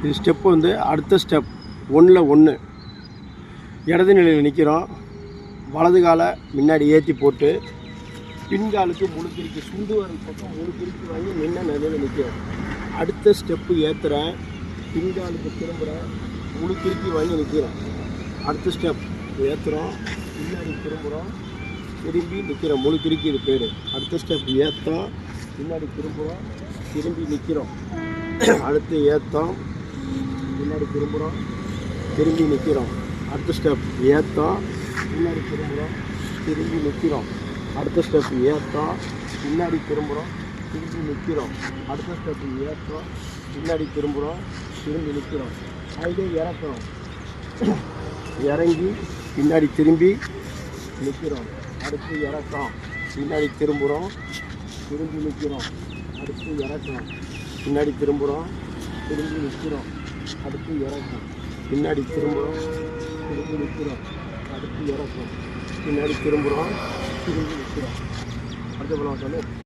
இது ஸ்டெப்பு வந்து அடுத்த ஸ்டெப் 1ல் 1 இடது நிலையில் நிற்கிறோம். வலது காலை முன்னாடி ஏற்றி போட்டு பின்காலுக்கு முழு திருக்கி சுண்டு வரல் பக்கம் முழு திருக்கி வாங்கி நின்ன நிலையில் நிற்கிறோம். அடுத்த ஸ்டெப்பு ஏற்றுறேன், பின்காலுக்கு திரும்புகிறேன், முழு திருக்கி வாங்கி நிற்கிறோம். அடுத்த ஸ்டெப் ஏற்றுறோம், பின்னாடி திரும்புகிறோம், திரும்பி நிற்கிறோம், முழு திருக்கி இது பேர். அடுத்த ஸ்டெப் ஏற்றோம், பின்னாடி திரும்புகிறோம், திரும்பி நிற்கிறோம். அடுத்து ஏற்றோம், பின்னாடி திரும்புகிறோம், திரும்பி நிற்கிறோம். அடுத்த ஸ்டெப் ஏற்றோம், பின்னாடி திரும்புகிறோம், திரும்பி நிற்கிறோம். அடுத்த ஸ்டெப் ஏற்றோம், பின்னாடி திரும்புகிறோம், திரும்பி நிற்கிறோம். அடுத்த ஸ்டெப் ஏற்றோம், பின்னாடி திரும்புகிறோம், திரும்பி நிற்கிறோம். அப்படியே இறக்குறோம், இறங்கி பின்னாடி திரும்பி நிற்கிறோம். அடுத்து இறக்கம், பின்னாடி திரும்புகிறோம், திரும்பி நிற்கிறோம். அடுத்து இறக்கம், பின்னாடி திரும்புகிறோம், திரும்பி நிற்கிறோம். அடுத்து இறக்கம், பின்னாடி திரும்புகிறோம், திரும்பி நிற்கிறோம். அடுத்து இறக்கம், பின்னாடி திரும்புகிறோம், திரும்பி நிற்கிறோம். அடுத்த பலம் சொல்லு.